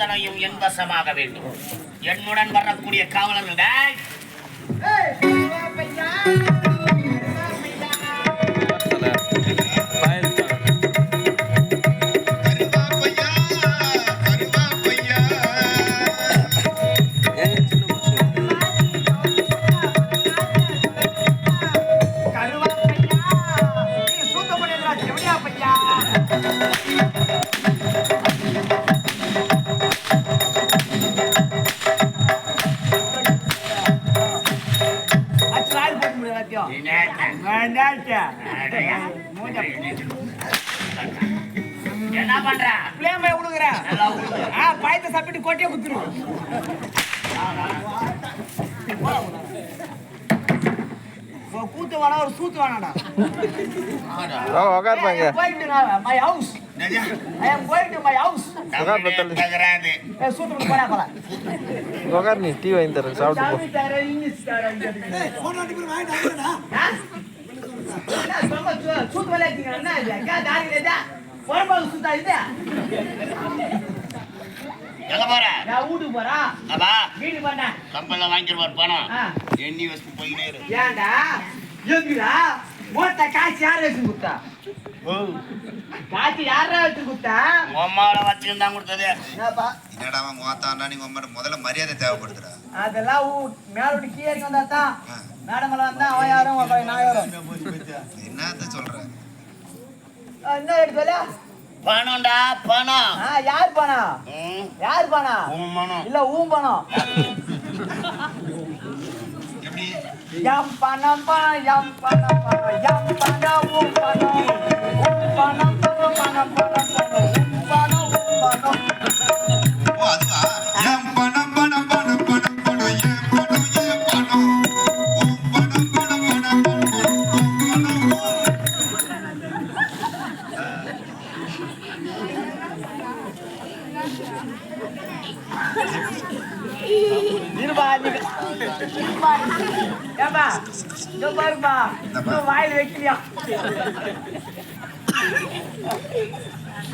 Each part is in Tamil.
அத்தனையும் என் வசமாக வேண்டும். என்னுடன் வரக்கூடிய காவலர்கள் என்ன பண்ற? பிளேம் உழுகுற பாயத்தை சாப்பிட்டு கொட்டிய குத்துரு. கூத்து வேணா ஒரு சூத்து வேணாடா. My house I am going to my house. சூத்து போடா போடா. உட்கார் நீ டீ வாங்கி தரேன் சாப்பிட்டு போ. சூத்து விளையாடுங்க என்ன இது? தாரி இல்லையா? போறம்போது சூத்தா இது. எங்க போற? நான் வீட்டுக்கு போறேன். அப்பா வீட்டுக்கு போறேன். கம்பெனில வாங்கிட்டு வர பணம். எண்ணி வச்சு போயினே இரு. ஏன்டா? எங்கடா? மொத்த காசு யார் வச்சு குடுத்தா? காசு யாரா வச்சு குடுத்தா? அம்மால வச்சு தான் கொடுத்தது. என்னப்பா? என்னடா மோத்தானா நீ உம்மட முதல்ல மரியாதை தேவைப்படுதுடா. அதெல்லாம் மேலோடி கீழே வந்தா தான் மேடம்ல வந்தா அவன் யாரும் நான் யாரும். என்னத்த சொல்ற? என்ன எடுத்தல? பணம்டா பணம். யார் பணம்? யார் பணம்? உன் பணம் இல்ல உன் பணம். எப்படி? யம் பணம் பணம் யம் பணம் பணம் யம் பணம் உன் பணம் உன் பணம் பணம் பணம் பணம் உன் பணம் உன் பணம். ஓ அதுவா? யம் பணம் பணம் பணம் பணம் பணம் யம் பணம் யம் பணம் உன் பணம் பணம் பணம் பணம் உன் பணம். வாயில் வைக்கலையா?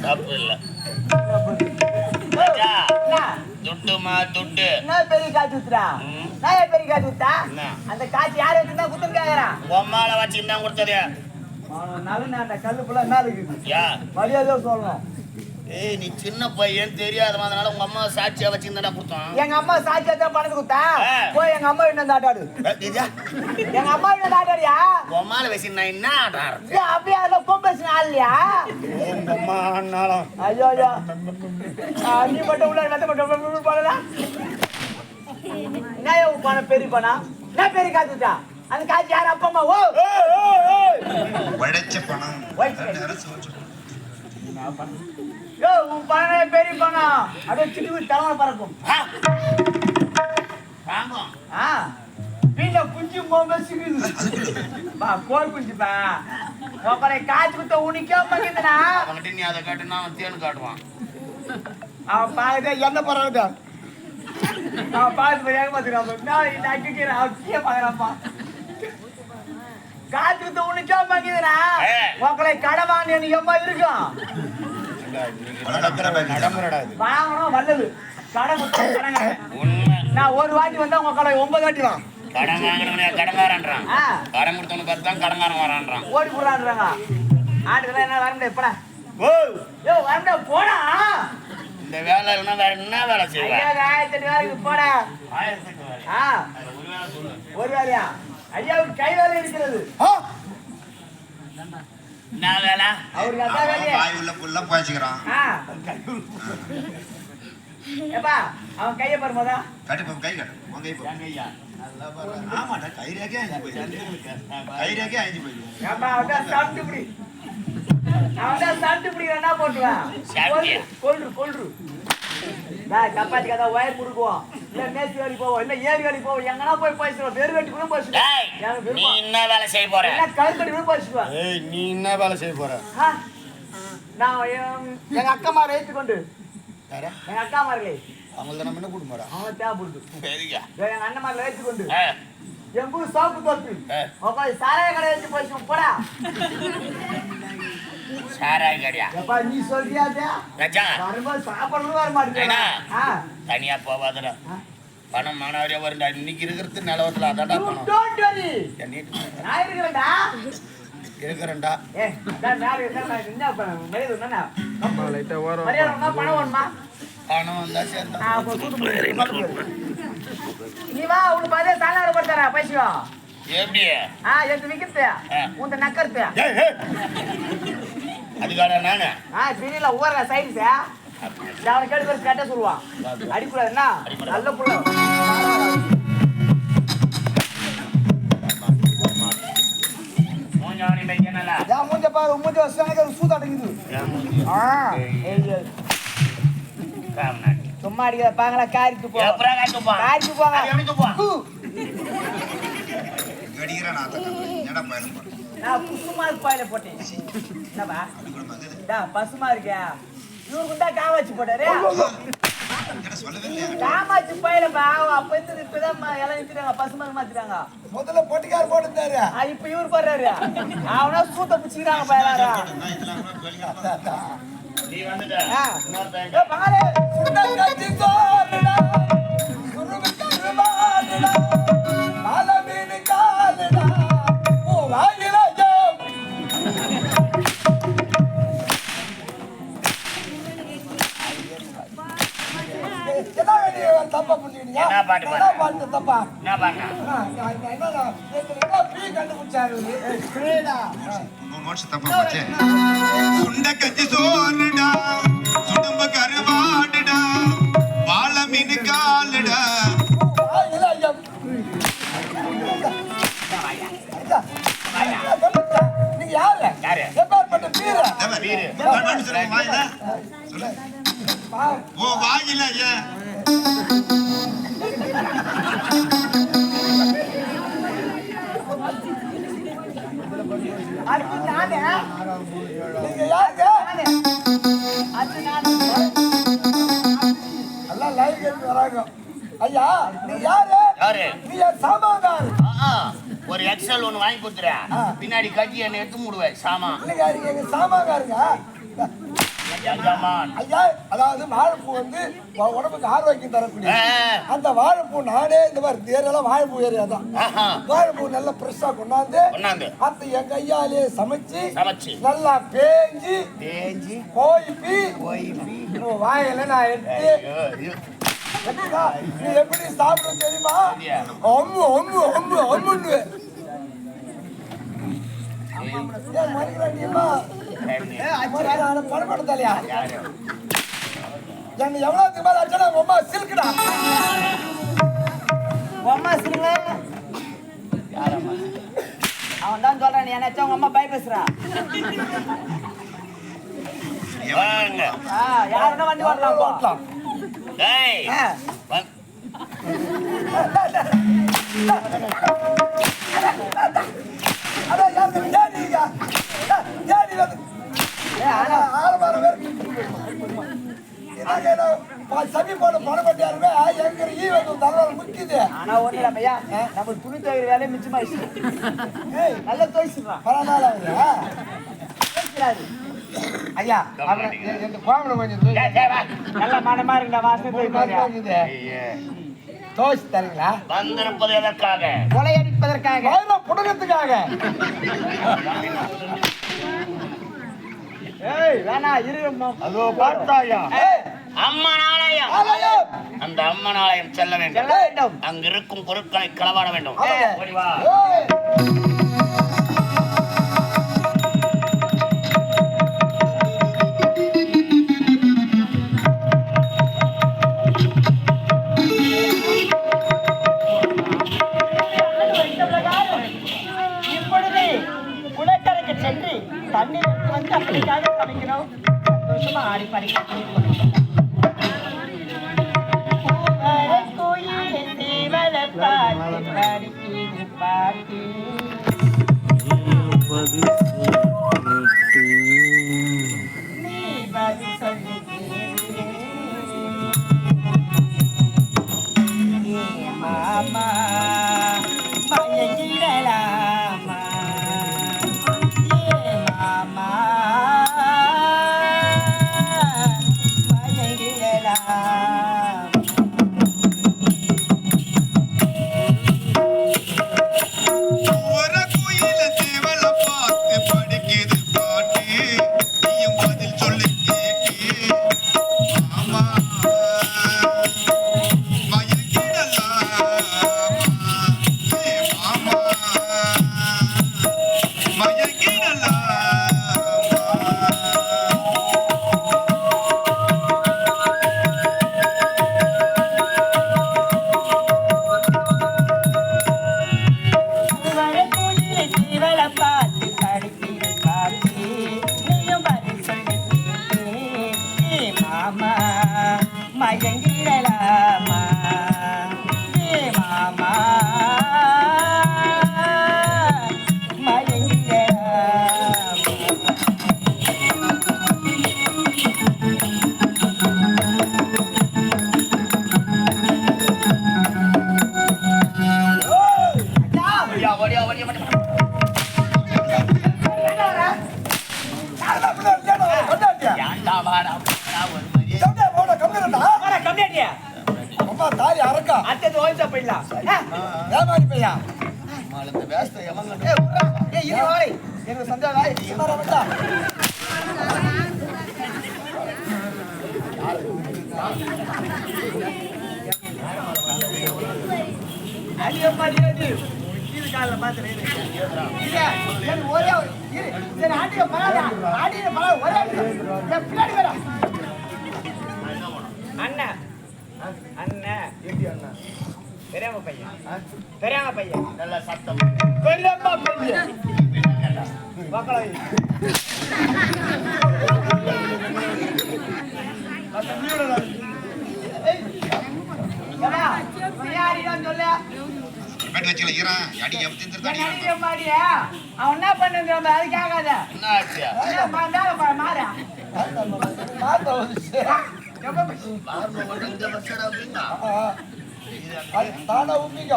தப்பு இல்ல. துட்டுமா துட்டு என்ன பெரிய காசு ஊத்துறா? நான் பெரிய காசு ஊத்தா? அந்த காசு யாரு வச்சுதான் குத்துன்னு கேக்குறான். உம்மால வச்சுதான் கொடுத்தது. நல்ல அந்த கல்லு புள்ள என்ன இருக்குது? மரியாதையா சொல்லணும். ஏய் நீ சின்ன பையன் தெரியாதனால உங்க அம்மா சாட்சியா வச்சிருந்தா கொடுத்தோம். எங்க அம்மா சாட்சியா தான் பணத்தை கொடுத்தா? போய் எங்க அம்மா வீட்டுல ஆட்டாடு. எங்க அம்மா வீட்டுல ஆட்டாடியா? அம்மால வச்சு நான் என்ன ஆடுறது? அப்படியே அதெல்லாம் கொம்பேசி ஆடலையா? எங்க அம்மா ஆனாலும் ஐயோ ஐயோ நீ மட்டும் உள்ள வெத்த மட்டும் போடலாம். என்ன பணம் பெரிய பணம்? என்ன பெரிய காத்துட்டா? அந்த காட்சி யாரு அப்பா அம்மா? ஓ உழைச்ச பணம். உன் பணம் பெரிய பணம் அப்படியே சிட்டு தலைவனை பறக்கும். வீட்டுல குஞ்சு போக சிக்குது. கோல் குஞ்சுப்பா உங்களை காய்ச்சி குத்த உனிக்கோ பண்ணிருந்தா நீ அதை காட்டுனா அவன் தேனு காட்டுவான். அவன் பாருங்க என்ன பரவாயில்ல. அவன் பார்த்து ஏமாத்துறான். அடிக்கிறேன் அவன் கீழே பாக்குறான்ப்பா. காய்ச்சி குத்த உனிக்கோ பண்ணிருந்தா உங்களை கடவான் எனக்கு எம்மா இருக்கும். வாங்கணும் வல்லது நான் ஒரு வாட்டி வந்தா உங்க கடை 9 வாட்டி தான் கடன் வாங்கினவன் கடங்காரன்றான். கடன் கொடுத்தவனு பார்த்து தான் கடங்காரன் வரான்றான். ஓடி போடுறான்றாங்க. ஆட்டுக்கெல்லாம் என்ன வர முடியாது. எப்படா ஓ வரண்டா போடா. இந்த வேலை இல்லைன்னா வேற என்ன வேலை செய்வேன்? 1008 வேலைக்கு போடா. ஒரு வேலையா? ஐயாவுக்கு கை வேலை இருக்கிறது. என்ன வேலை? அவருக்கு அதான் வேலையே. வாய் உள்ள புள்ள பாய்ச்சிக்கிறான். ஏப்பா அவன் கையை பாரு மொத. கட்டு கை கட்டு. உன் கை போ. கையா. நல்லா பாரு. ஆமாடா கை ரேகே அஞ்சு போய். கை ரேகே அஞ்சு போய். ஏப்பா அவன் சாப்பிட்டு புடி. அவன் சாப்பிட்டு புடி என்ன போடுவா? கொல்று. நான் சப்பாத்தி கதா வயர் முடுக்குவோம். இல்ல மேசி வேலைக்கு போவோம். இல்ல ஏரி வேலைக்கு போவோம். எங்கனா போய் பேசுறோம். வேறு வேலைக்கு கூட பேசுறோம். நீ என்ன வேலை செய்ய போற? என்ன கழுத்தடி கூட பேசுவா. ஏய் நீ என்ன வேலை செய்ய போற? நான் எங்க அக்காமாரை ஏத்துக்கொண்டு. யாரா? எங்க அக்காமார்களே. அவங்கள நம்ம என்ன கூட்டு போறா? அவன் தேவைப்படுது. சரிங்க. எங்க அண்ணமாரை ஏத்துக்கொண்டு. எம்பு சாப்பு தோப்பு. அப்ப சாராய கடை வச்சு பேசுவோம் போடா. சாராய் கடையா எப்பா நீ சொல்றியா ராஜா வரும்போது சாப்பிடணும் வர மாட்டேங்க தனியா போவாதடா பணம் மாணவரியா வரும்டா இன்னைக்கு இருக்கிறது நிலவரத்துல அதான்டா பணம் நான் இருக்கிறேன்டா இருக்கிறேன்டா லைட்டா ஓரம் பணம் வேணுமா பணம் வந்தா சேர்ந்தா நீ வா உனக்கு பாதே சாலார படுத்தாரா பைசியோ எப்படி எது விக்கிறது உன்ட நக்கறது அதுக்கான நானு பிரியில ஊர்ல சைடு அவனை கேட்டு பேர் கேட்ட சொல்லுவான் அடிக்கூடாதுன்னா நல்ல புள்ள மூஞ்ச பாரு மூஞ்ச சூதாட்டங்குது சும்மா அடிக்கிற பாங்களா காரிட்டு போங்க நான் குசுமா பாயில போட்டேன் என்னப்பா பசுமா இருக்கியா இவருக்கு தான் காமாச்சு போட்டாரு காமாச்சு பாயிலப்பா அப்ப இருந்து இப்பதான் எல்லாம் நிறுத்திட்டாங்க பசுமா மாத்திட்டாங்க முதல்ல பொட்டிக்கார போட்டுட்டாரு இப்ப இவரு போடுறாரு அவனா சூத்த பிடிச்சிக்கிறாங்க பாயலாரா நீ வந்துட்ட பங்காளி சுண்டக்காச்சி சோறுடா சுருவி கருமாடுடா மாலமீனு காலுடா ஓ வாயிலஜோ தப்பா புரிஞ்சுக்கிட்டீங்க என்ன பாட்டு தப்பா என்ன பாட்டா கண்டுபிடிச்சாரு சுண்டக்கச்சி சோறுடா குடும்ப கருவாடுடா வாழ மீன் காலுடா நீங்க யாரு எப்பேற்பட்ட வீரு ஓ வாயில ஐயா அடுத்து நானே நீங்க யாருங்க அது நானே எல்லாம் லைவ் கேட்டு வராங்க ஐயா நீ யாரு நீ சாமான்தார் ஒரு எக்ஸல் ஒண்ணு வாங்கி கொடுத்துறேன் பின்னாடி கட்டி என்ன எடுத்து மூடுவேன் சாமான் இல்லைங்க நீங்க எங்க சாமான்காருங்க ஐயா அதாவது வாழைப்பூ வந்து உடம்புக்கு ஆரோக்கியம் தரக்கூடிய அந்த வாழைப்பூ நானே இந்த மாதிரி தேரெல்லாம் வாழைப்பூ ஏரியா தான் வாழைப்பூ நல்லா ஃப்ரெஷ்ஷா கொண்டாந்து அந்த என் கையாலே சமைச்சு நல்லா பேஞ்சி கோயிப்பி வாயில நான் எடுத்து நீ எப்படி சாப்பிட தெரியுமா ஒம்பு ஒம்பு ஒம்பு ஒம்புன்னு பணப்படுத்தலையா என்ன எவ்வளவுக்கு மேல அடிச்சா ரொம்ப சில்குடா அம்மா சிலுங்க அவன் தான் சொல்றான் நீ நினைச்சா உங்க அம்மா பய பேசுறா யாருன்னா வண்டி ஓட்டலாம் சமி போன பணப்பட்டியாருமே எங்க ஈ வந்து தலைவர் முக்கியது ஆனா ஒண்ணு இல்ல பையா நம்ம துணி துவைக்கிற வேலையை மிச்சமாயிடுச்சு நல்லா துவைச்சிடலாம் பரவாயில்ல ஐயா கோமலை கொஞ்சம் நல்ல மனமா இருக்குடா வாசனை தோசை தரீங்களா வந்திருப்பது எதற்காக கொலையடிப்பதற்காக புடகத்துக்காக வேணா இரு அதோ பார்த்தாயா அம்மன் ஆலயம் அந்த அம்மன் ஆலயம் செல்ல வேண்டும் அங்க இருக்கும் பொருட்களை களவாட வேண்டும் இப்பொழுது குளக்கரைக்கு சென்று தண்ணீர் வந்து அப்படிக்காக சமைக்கிறோம் சந்தோஷமா ஆடி பாடி பாட்டி மயங்கிடலாமா ஏ மாமா மயங்கிடலாமா அம்மா தாலி அரக்கா அடுத்தது ஓய்ச்சா போயிடலாம் ஏமாடி பையா எனக்கு சந்தேகம் அதிகமாடியாது கீழ் காலில் பார்த்துறேன் ஒரே சரி ஆண்டிய பரவாயில்ல ஆண்டிய பரவாயில்ல ஒரே பின்னாடி வேற அண்ணன் அண்ணன் எப்படி அண்ணன் பெரியம்மா பையன் நல்ல சத்தம் பெரியம்மா பையன் மக்களே பேட் வச்சுல ஈரா அடி எவத்தின் தடி அவன் என்ன பண்ணது அது கேட்காத என்ன ஆச்சு மாறா தானா உண்மைங்க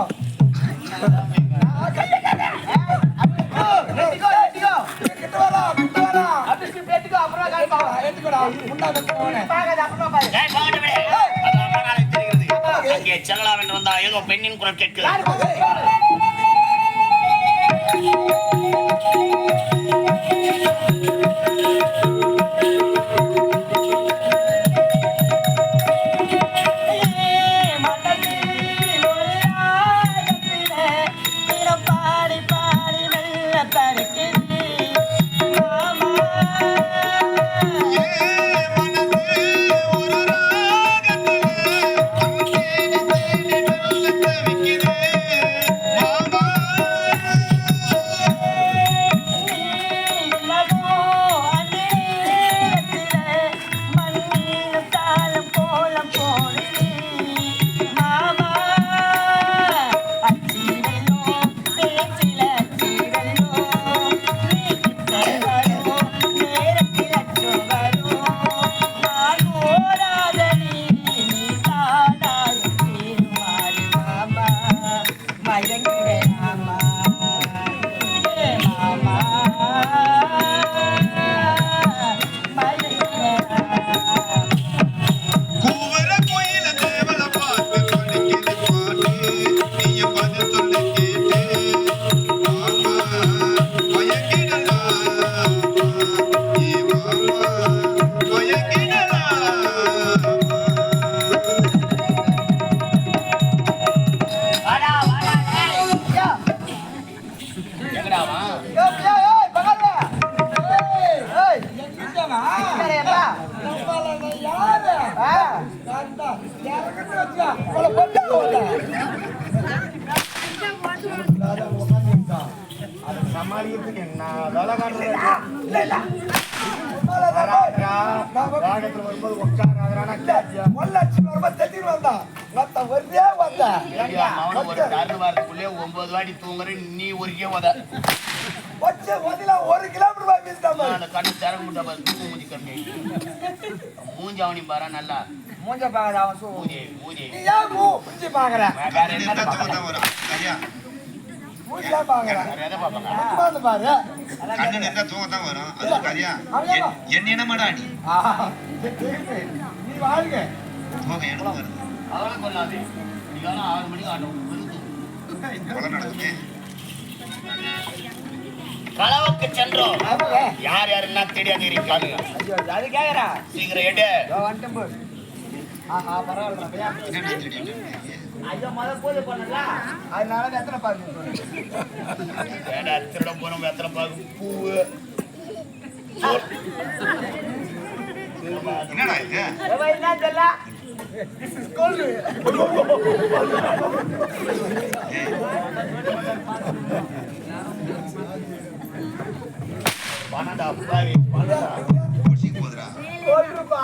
செல்லலாம் என்று வந்தா ஏதோ பெண்ணின் குரல் கேட்கிறது ஒன்பது வாடி தூங்குற நீ ஒரு கண்ணு திறக்க முடியாம மூஞ்சி கம்மி மூஞ்சி அவனி பாரா நல்லா மூஞ்ச பாக்குற அவன் மூஞ்சி மூஞ்சி மூஞ்சி பாக்குறேன் வேற என்ன பாரு கண்ணு நின்றா தூங்கத்தான் வரும் அது கரியா என்ன மாடா நீ நீ வாழ்க தூங்க எனக்கு வருது அதெல்லாம் கொள்ளாது நீங்க 6 மணிக்கு ஆட்டம் கொலை நடக்குமே களவுக்கு சென்றோம் யார் யார் என்ன தெரியாது இருக்காங்க அது கேக்குறா சீக்கிரம் எடு வந்துட்டு போய் பரவாயில்ல என்ன தெரியும் ஐயோ பூஜை பண்ணல அதனால எத்தனை பாக்கு ஏடா திருட போனோம் எத்தனை பாக்கு பூவு என்னடா இது என்ன தெரியல கொல்லு பணடா பாவி பணடா குடிச்சிக்கு போதுடா கொல்லுப்பா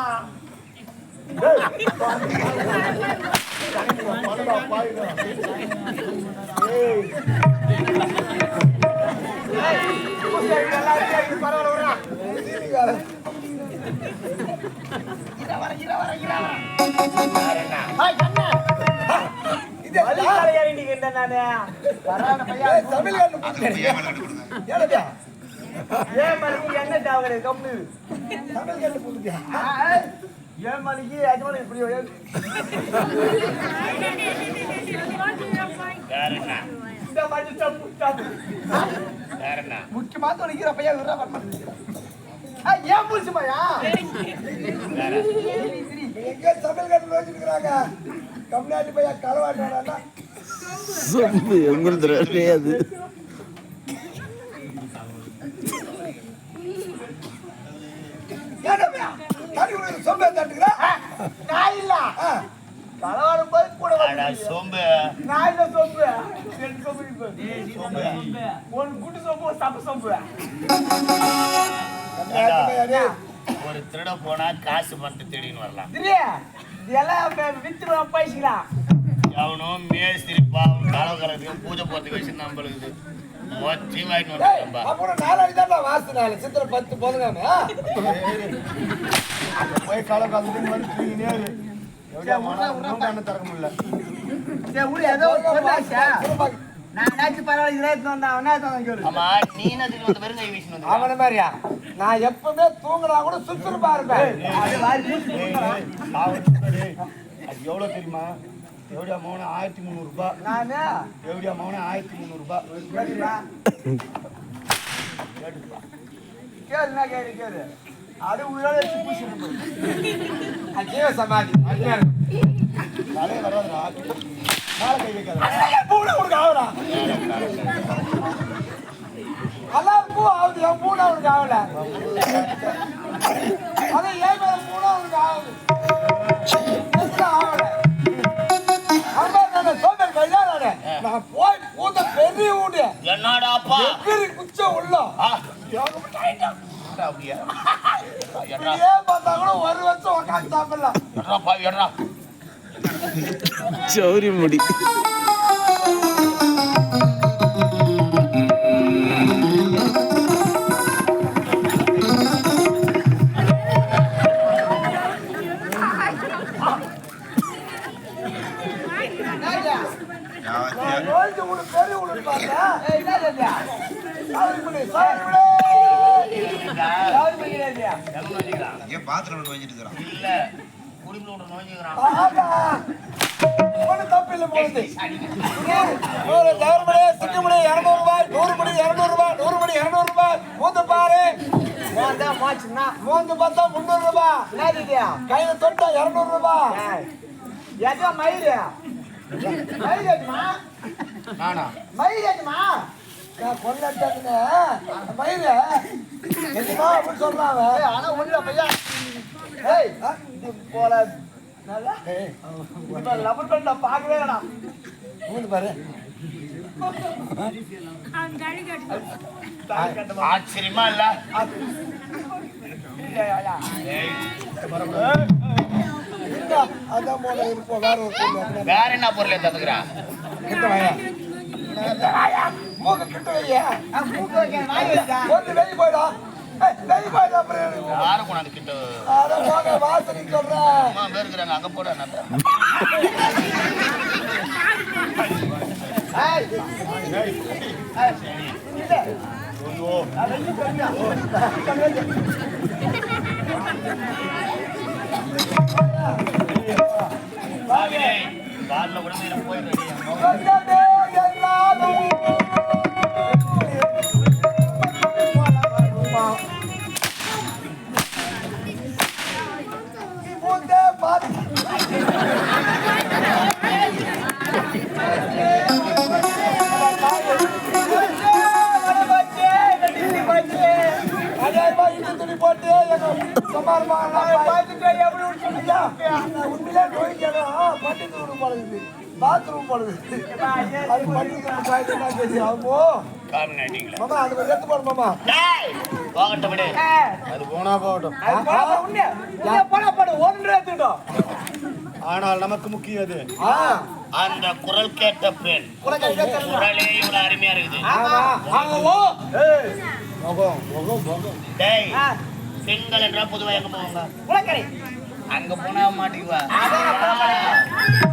என்ன தேவை கம்பெனி ஏன் மணிக்கு அஜமான இப்படி முக்கியமா தொலைக்கிற பையன் விடுற ஏன் புடிச்சுமாயா எங்க தமிழ் கட்டு வச்சிருக்கிறாங்க தமிழ்நாட்டு பையன் களவாட்டானா சொம்பு உங்களுக்கு தெரியாது சொம்ப தட்டுக்கிறா நான் இல்ல களவாடும் போது கூட சோம்பு நான் இல்ல சொம்பு ரெண்டு சொம்பு ஒரு குட்டி சொம்பு ஒரு சப்ப சொம்பு ஒரு திருட போனா காசு பண்ணிட்டு திருடின்னு வரலாம் இதெல்லாம் வித்து பைசிக்கலாம் அவனும் மேஸ்திரி பாவம் கலவரத்துக்கு பூஜை போறதுக்கு வச்சு நம்மளுக்கு மொத்தம் வாங்கிட்டு வந்துட்டோம்பா. அப்புறம் நாளைக்கு தான் வாசு நாள் சித்திரை 10 போதுங்க போய் களை கலந்து வந்து தூங்கினே திறக்க முடியல ஏதோ நான் பரவாயில்ல ஆமா நீ என்ன திரும்பி வந்து வெறுங்கை வீசின்னு வந்து அவன மாதிரியா நான் எப்பவுமே தூங்குனா கூட சுறுசுறுப்பா இருப்பேன் எவ்வளவு தெரியுமா எவ்வளோ மௌனம் 1300 ரூபாய் நானு எவ்வளோ மௌனம் 1300 ரூபாய் கேளுனா கேளு அது உயிரோட ஜீவ சமாதி தலைய வராதுடா மேல கை வைக்காத பூனை உனக்கு ஆகுடா எல்லாம் பூ ஆகுது என் பூனை உனக்கு ஆகல அதான் ஏன் மேல பூனை உனக்கு ஆகுது ஆகல சோதர் கல்யாணம் நான் போய் பூந்த பெரிய ஊடு என்னடாப்பா பெரிய குச்ச உள்ள அப்படியா ஏன் பார்த்தா கூட ஒரு வருஷம் உட்காந்து சாப்பிடலாம் எட்ராப்பா எட்ரா சௌரி முடி பெரிய ஊடு பார்த்தா ஏன் பாத்ரூம் வச்சிட்டு இருக்கிறான் இல்ல குடிமல ஒன்று நோஞ்சுக்கிறான் தப்பு இல்லை போகுது ஒரு தவறுபடியே சிக்கமுடி 200 ரூபாய் 100 மணி 200 ரூபாய் 100 மணி 200 ரூபாய் மூந்து பாரு மூந்து பார்த்தா 300 ரூபாய் கையில தொட்டா 200 ரூபாய் எதோ மயிறு நானா மயிலுமா நான் கொல்லட்டேன்னு மயிறு என்னமா அப்படின்னு சொல்றான் ஆனா ஒண்ணுல பையா ஏய் இது போல லபர் பண்ண பார்க்கவே வேணாம் மூந்து பாரு ஆச்சரியமா இல்ல அதான் போல இருப்போம் வேற ஒரு பொண்ணு வேற என்ன பொருள் தந்துக்கிறான் கிட்ட வாயா மூக்கு கிட்ட வையா மூக்கு வைக்க வாய் வைக்க ஒன்று வெளியே போயிடா வெளியே போயிடா அப்புறம் யாரும் கொண்டாந்து கிட்ட அட போங்க வாசனை சொல்றேன் அம்மா பேர் இருக்கிறாங்க அங்க போட நான் ஏய் இல்ல ஓ அதெல்லாம் கம்மியா காலில் உடனே போயிடுறேன் பாத்ரூம் போடுது அது பண்ணி மாமா அது எடுத்து போடு மாமா போகட்டும் விடு. அது போனா போகட்டும். அது போனா உண்மையா? உண்மையா போனா போடு. ஒன்று எடுத்துக்கிட்டோம். ஆனால் நமக்கு முக்கியம் அது. அந்த குரல் கேட்ட பெண் குரலே இவ்வளவு அருமையா இருக்குது. டேய், பெண்கள் என்றா பொதுவா எங்க போவாங்க? குளக்கரை. அங்க போனா மாட்டிக்குவா. அதான்